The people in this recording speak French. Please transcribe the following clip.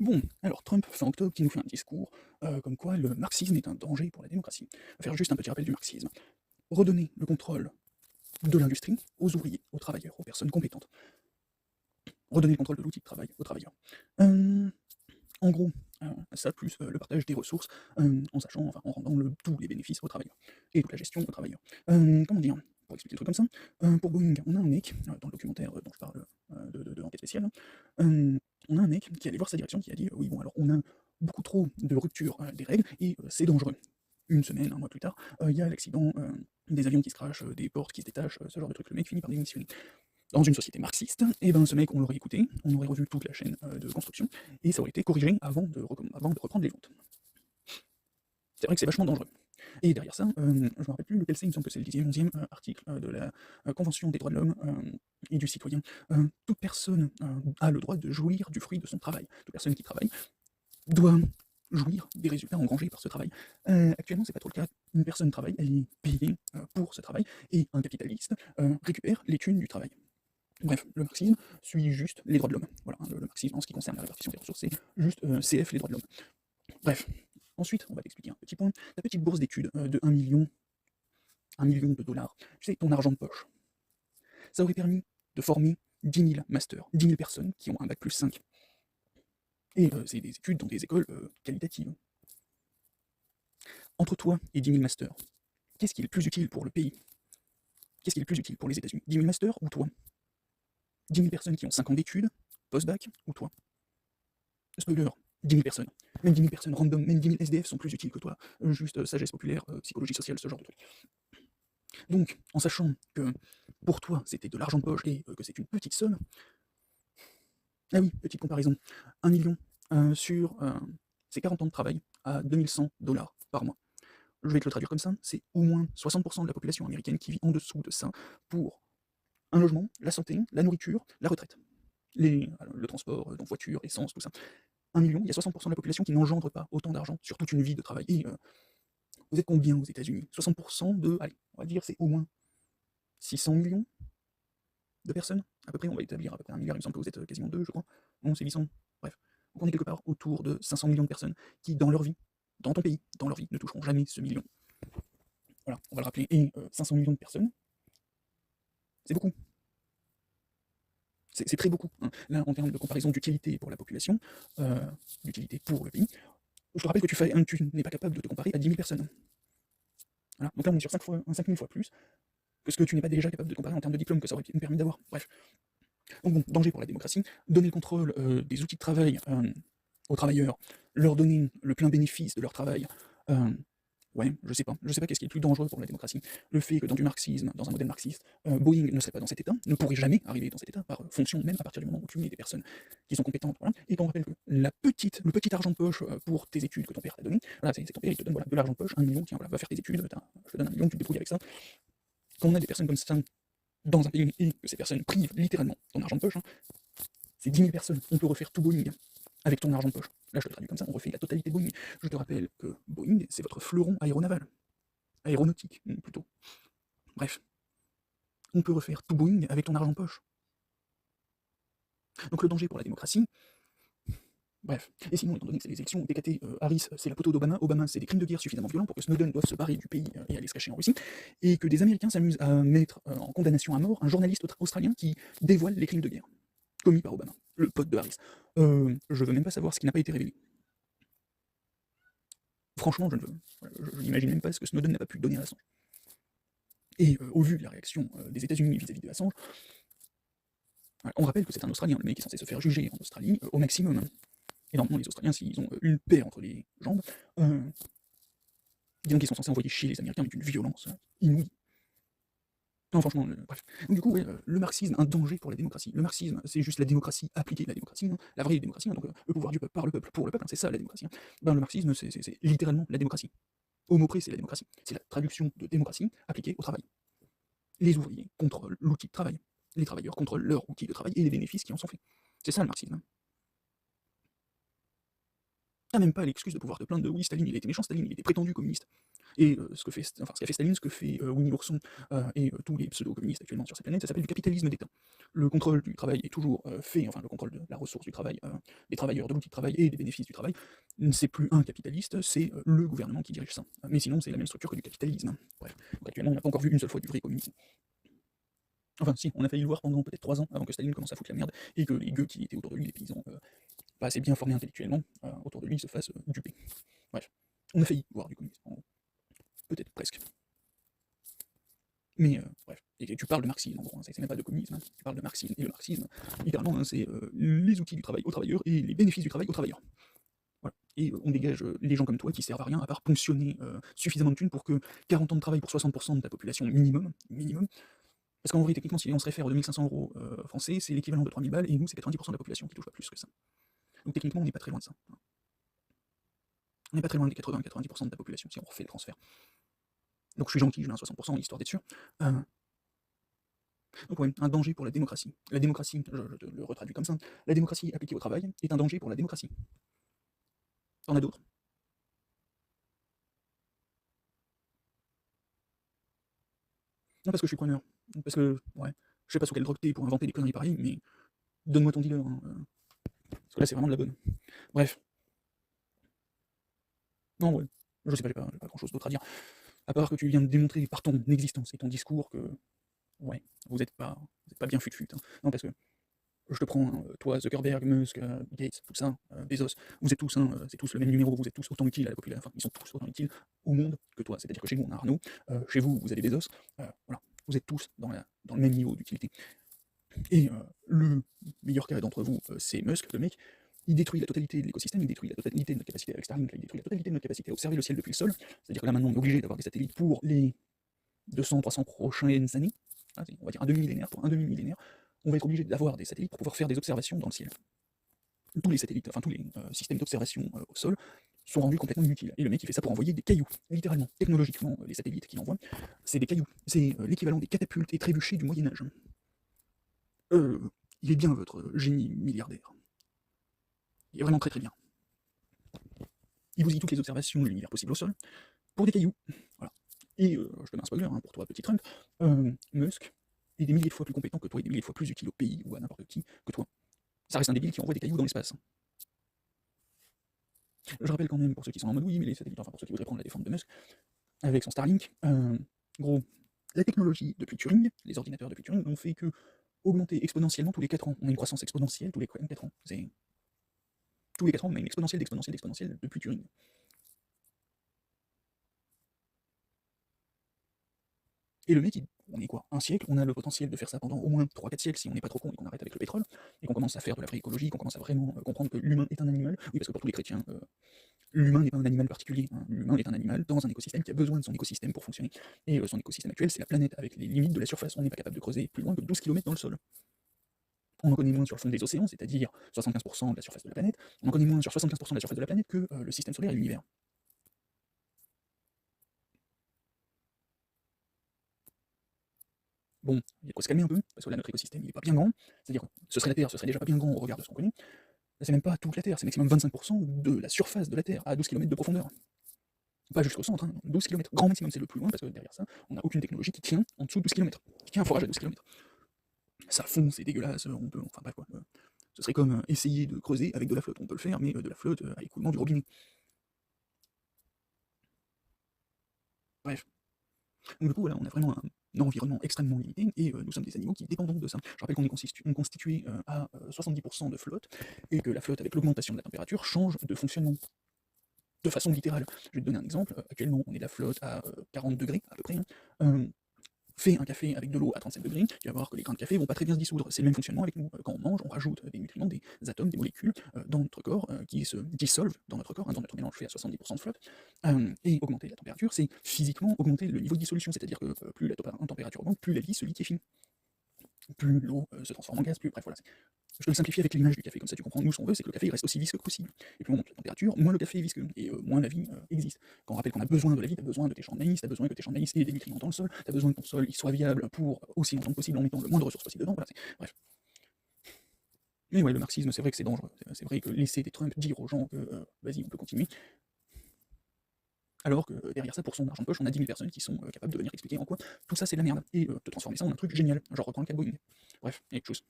Bon, alors Trump, fin octobre, qui nous fait un discours comme quoi le marxisme est un danger pour la démocratie. On va faire juste un petit rappel du marxisme. Redonner le contrôle de l'industrie aux ouvriers, aux travailleurs, aux personnes compétentes. Redonner le contrôle de l'outil de travail aux travailleurs. Euh, En gros, ça plus le partage des ressources, en sachant, enfin, en rendant tous les bénéfices aux travailleurs, et toute la gestion aux travailleurs. Comment dire? Pour expliquer le truc comme ça, pour Boeing, on a un mec, dans le documentaire dont je parle, de Enquête spéciale, on a un mec qui est allé voir sa direction, qui a dit, oui bon alors on a beaucoup trop de rupture des règles, et c'est dangereux. Une semaine, un mois plus tard, il y a l'accident, des avions qui se crashent, des portes qui se détachent, ce genre de truc. Le mec finit par démissionner. Dans une société marxiste, et ben ce mec, on l'aurait écouté, on aurait revu toute la chaîne de construction, et ça aurait été corrigé avant de reprendre les ventes. C'est vrai que c'est vachement dangereux. Et derrière ça, je ne me rappelle plus lequel c'est, il me semble que c'est le 10e, 11e article de la Convention des droits de l'homme et du citoyen. Toute personne a le droit de jouir du fruit de son travail. Toute personne qui travaille doit jouir des résultats engrangés par ce travail. Actuellement, c'est pas trop le cas. Une personne travaille, elle est payée pour ce travail, et un capitaliste récupère les thunes du travail. Bref, le marxisme suit juste les droits de l'homme. Voilà, le marxisme en ce qui concerne la répartition des ressources, c'est juste CF, les droits de l'homme. Bref, ensuite, on va t'expliquer un petit point. Ta petite bourse d'études de 1 million de dollars, tu sais, ton argent de poche, ça aurait permis de former 10 000 masters, 10 000 personnes qui ont un bac plus 5. Et c'est des études dans des écoles qualitatives. Entre toi et 10 000 masters, qu'est-ce qui est le plus utile pour le pays? Qu'est-ce qui est le plus utile pour les États-Unis? 10 000 masters ou toi? 10 000 personnes qui ont 5 ans d'études, post-bac, ou toi? Spoiler, 10 000 personnes. Même 10 000 personnes random, même 10 000 SDF sont plus utiles que toi. Juste sagesse populaire, psychologie sociale, ce genre de truc. Donc, en sachant que pour toi, c'était de l'argent de poche et que c'est une petite somme, ah oui, petite comparaison, 1 million sur ces 40 ans de travail à 2100 $ par mois. Je vais te le traduire comme ça, c'est au moins 60% de la population américaine qui vit en dessous de ça pour un logement, la santé, la nourriture, la retraite. Le transport, donc voiture, essence, tout ça. 1 million, il y a 60% de la population qui n'engendre pas autant d'argent sur toute une vie de travail. Et vous êtes combien aux États-Unis? 60% de, allez, on va dire c'est au moins 600 millions de personnes, à peu près, on va établir à peu près 1 milliard, il me semble que vous êtes quasiment deux, je crois. Non, c'est 800, bref. Donc on est quelque part autour de 500 millions de personnes qui, dans leur vie, dans ton pays, dans leur vie, ne toucheront jamais ce million. Voilà, on va le rappeler. Et 500 millions de personnes, c'est beaucoup. C'est très beaucoup, hein. Là, en termes de comparaison d'utilité pour la population, d'utilité pour le pays, je te rappelle que tu n'es pas capable de te comparer à 10 000 personnes. Voilà. Donc là, on est sur 5 000 fois plus que ce que tu n'es pas déjà capable de comparer en termes de diplôme que ça aurait permis d'avoir. Bref. Donc bon, danger pour la démocratie, donner le contrôle des outils de travail aux travailleurs, leur donner le plein bénéfice de leur travail. euh, ouais, je sais pas qu'est-ce qui est le plus dangereux pour la démocratie. Le fait que dans du marxisme, dans un modèle marxiste, Boeing ne serait pas dans cet état, ne pourrait jamais arriver dans cet état, par fonction même à partir du moment où tu mets des personnes qui sont compétentes, voilà, et qu'on rappelle que le petit argent de poche pour tes études que ton père t'a donné, voilà, c'est ton père, il te donne voilà, de l'argent de poche, 1 million, tiens, voilà, va faire tes études, je te donne 1 million, tu te débrouilles avec ça. Quand on a des personnes comme ça dans un pays et que ces personnes privent littéralement ton argent de poche, hein, c'est 10 000 personnes, on peut refaire tout Boeing avec ton argent de poche. Là, je te le traduis comme ça, on refait la totalité de Boeing. Je te rappelle que Boeing, c'est votre fleuron aéronaval. Aéronautique, plutôt. Bref, on peut refaire tout Boeing avec ton argent de poche. Donc le danger pour la démocratie, bref. Et sinon, étant donné que c'est les élections, DKT, Harris, c'est la poteau d'Obama, Obama, c'est des crimes de guerre suffisamment violents pour que Snowden doive se barrer du pays et aller se cacher en Russie, et que des Américains s'amusent à mettre en condamnation à mort un journaliste australien qui dévoile les crimes de guerre commis par Obama, le pote de Harris. Je veux même pas savoir ce qui n'a pas été révélé. Franchement, je n'imagine même pas ce que Snowden n'a pas pu donner à Assange. Et au vu de la réaction des États-Unis vis-à-vis de Assange, on rappelle que c'est un Australien, le mec est censé se faire juger en Australie au maximum. Et normalement, les Australiens, s'ils ont une paix entre les jambes, disons qu'ils sont censés envoyer chier les Américains avec une violence inouïe. Non, franchement, bref. Donc du coup, ouais, le marxisme, un danger pour la démocratie. Le marxisme, c'est juste la démocratie appliquée, la démocratie, hein, la vraie démocratie, hein, donc le pouvoir du peuple, par le peuple, pour le peuple, hein, c'est ça la démocratie. Hein. Ben, le marxisme, c'est littéralement la démocratie. Au mot près, c'est la démocratie. C'est la traduction de démocratie appliquée au travail. Les ouvriers contrôlent l'outil de travail. Les travailleurs contrôlent leur outil de travail et les bénéfices qui en sont faits. C'est ça le marxisme. T'as même pas l'excuse de pouvoir te plaindre de oui, Staline, il était méchant, Staline, il était prétendu communiste. Et ce qu'a fait Staline, ce que fait Winnie l'ourson et tous les pseudo-communistes actuellement sur cette planète, ça s'appelle du capitalisme d'État. Le contrôle du travail est toujours fait, enfin le contrôle de la ressource du travail, des travailleurs, de l'outil de travail et des bénéfices du travail. C'est plus un capitaliste, c'est le gouvernement qui dirige ça. Mais sinon, c'est la même structure que du capitalisme. Bref, donc actuellement, on n'a pas encore vu une seule fois du vrai communisme. Enfin, si, on a failli le voir pendant peut-être 3 ans avant que Staline commence à foutre la merde et que les gueux qui étaient autour de lui, les paysans, pas assez bien formés intellectuellement, autour de lui, se fassent duper. Bref, on a failli voir du communisme, en gros. Peut-être presque. Mais bref, et tu parles de marxisme en gros, hein, c'est même pas de communisme, hein. Tu parles de marxisme, et le marxisme, littéralement, hein, c'est les outils du travail aux travailleurs et les bénéfices du travail aux travailleurs. Voilà. Et on dégage les gens comme toi qui servent à rien à part ponctionner suffisamment de thunes pour que 40 ans de travail pour 60% de ta population minimum, parce qu'en vrai, techniquement, si on se réfère aux 2500 € français, c'est l'équivalent de 3000 balles, et nous, c'est 90% de la population qui touche pas plus que ça. Donc techniquement, on n'est pas très loin de ça. On n'est pas très loin des 80-90% de la population si on refait le transfert. Donc je suis gentil, je mets un 60%, histoire d'être sûr. Euh, donc ouais, un danger pour la démocratie. La démocratie, je te le retraduis comme ça, la démocratie appliquée au travail est un danger pour la démocratie. T'en as d'autres? Non, parce que je suis preneur. Parce que, ouais, je sais pas sous quelle drogue t'es pour inventer des conneries pareilles, mais donne-moi ton dealer, hein, parce que là c'est vraiment de la bonne. Bref, non, ouais, je sais pas, j'ai pas grand chose d'autre à dire. À part que tu viens de démontrer par ton existence et ton discours que, ouais, vous êtes pas bien fut-fut. Hein. Non, parce que je te prends, hein, toi, Zuckerberg, Musk, Gates, tout ça, Bezos, vous êtes tous, hein, c'est tous le même numéro, vous êtes tous autant utiles à la population, enfin, ils sont tous autant utiles au monde que toi. C'est-à-dire que chez nous, on a Arnaud, chez vous, vous avez Bezos, voilà, vous êtes tous dans le même niveau d'utilité. Et le meilleur cas d'entre vous, c'est Musk, le mec, il détruit la totalité de l'écosystème, il détruit la totalité de notre capacité avec Starlink, il détruit la totalité de notre capacité à observer le ciel depuis le sol. C'est-à-dire que là, maintenant, on est obligé d'avoir des satellites pour les 200-300 prochaines années, on va dire un demi-millénaire, pour un demi-millénaire, on va être obligé d'avoir des satellites pour pouvoir faire des observations dans le ciel. Tous les satellites, enfin tous les systèmes d'observation au sol sont rendus complètement inutiles. Et le mec il fait ça pour envoyer des cailloux, littéralement, technologiquement, les satellites qu'il envoie, c'est des cailloux. C'est l'équivalent des catapultes et trébuchets du Moyen-Âge. Il est bien votre génie milliardaire. Il est vraiment très très bien. Il vous dit toutes les observations de l'univers possible au sol, pour des cailloux. Voilà. Et je te mets un spoiler hein, pour toi, petit Trump, Musk est des milliers de fois plus compétent que toi, et des milliers de fois plus utile au pays ou à n'importe qui que toi. Ça reste un débile qui envoie des cailloux dans l'espace. Je rappelle quand même, pour ceux qui sont en mode oui, mais les satellites, enfin pour ceux qui voudraient prendre la défense de Musk, avec son Starlink, gros, la technologie depuis Turing, les ordinateurs depuis Turing, n'ont fait que augmenter exponentiellement tous les 4 ans. On a une croissance exponentielle tous les 4 ans. C'est tous les 4 ans, on a une exponentielle depuis Turing. Et le mec, on est quoi? Un siècle, on a le potentiel de faire ça pendant au moins 3-4 siècles si on n'est pas trop con et qu'on arrête avec le pétrole, et qu'on commence à faire de la vraie écologie, qu'on commence à vraiment comprendre que l'humain est un animal. Oui, parce que pour tous les chrétiens, l'humain n'est pas un animal particulier. Hein. L'humain est un animal dans un écosystème qui a besoin de son écosystème pour fonctionner. Et son écosystème actuel, c'est la planète avec les limites de la surface. On n'est pas capable de creuser plus loin que 12 km dans le sol. On en connaît moins sur le fond des océans, c'est-à-dire 75% de la surface de la planète. On en connaît moins sur 75% de la surface de la planète que le système solaire et l'univers. Bon, il y a de quoi se calmer un peu, parce que là, notre écosystème, il est pas bien grand. C'est-à-dire, ce serait la Terre, ce serait déjà pas bien grand au regard de ce qu'on connaît. Là, c'est même pas toute la Terre, c'est maximum 25% de la surface de la Terre, à 12 km de profondeur. Pas jusqu'au centre, hein, 12 km. Grand maximum, c'est le plus loin, parce que derrière ça, on n'a aucune technologie qui tient en dessous de 12 km. Qui tient un forage à 12 km. Ça fond, c'est dégueulasse, on peut. Enfin bref quoi. Ce serait comme essayer de creuser avec de la flotte. On peut le faire, mais de la flotte à écoulement du robinet. Bref. Donc du coup, voilà, on a vraiment un environnement extrêmement limité, et nous sommes des animaux qui dépendons de ça. Je rappelle qu'on est constitué à 70% de flotte, et que la flotte, avec l'augmentation de la température, change de fonctionnement de façon littérale. Je vais te donner un exemple. Actuellement, on est de la flotte à 40 degrés, à peu près. Hein. Fais un café avec de l'eau à 37 degrés, tu vas voir que les grains de café vont pas très bien se dissoudre. C'est le même fonctionnement avec nous. Quand on mange, on rajoute des nutriments, des atomes, des molécules dans notre corps qui se dissolvent dans notre corps, hein, dans notre mélange fait à 70% de flotte. Et augmenter la température, c'est physiquement augmenter le niveau de dissolution, c'est-à-dire que plus la température augmente, plus la vie se liquéfie. Plus l'eau se transforme en gaz, plus. Bref, voilà. Je te le simplifie avec l'image du café, comme ça tu comprends. Nous, ce qu'on veut, c'est que le café il reste aussi visqueux que possible. Et plus on monte la température, moins le café est visqueux, et moins la vie existe. Quand on rappelle qu'on a besoin de la vie, tu as besoin de tes champs de maïs, tu as besoin que tes champs de maïs aient des nutriments dans le sol, tu as besoin que ton sol il soit viable pour aussi longtemps que possible en mettant le moins de ressources possible dedans. Voilà, bref. Mais ouais, le marxisme, c'est vrai que c'est dangereux. C'est vrai que laisser des Trump dire aux gens que vas-y, on peut continuer, alors que derrière ça, pour son argent de poche, on a 10 000 personnes qui sont capables de venir expliquer en quoi tout ça c'est de la merde, et de transformer ça en un truc génial, genre reprendre le cas de Boeing. Bref, et chose.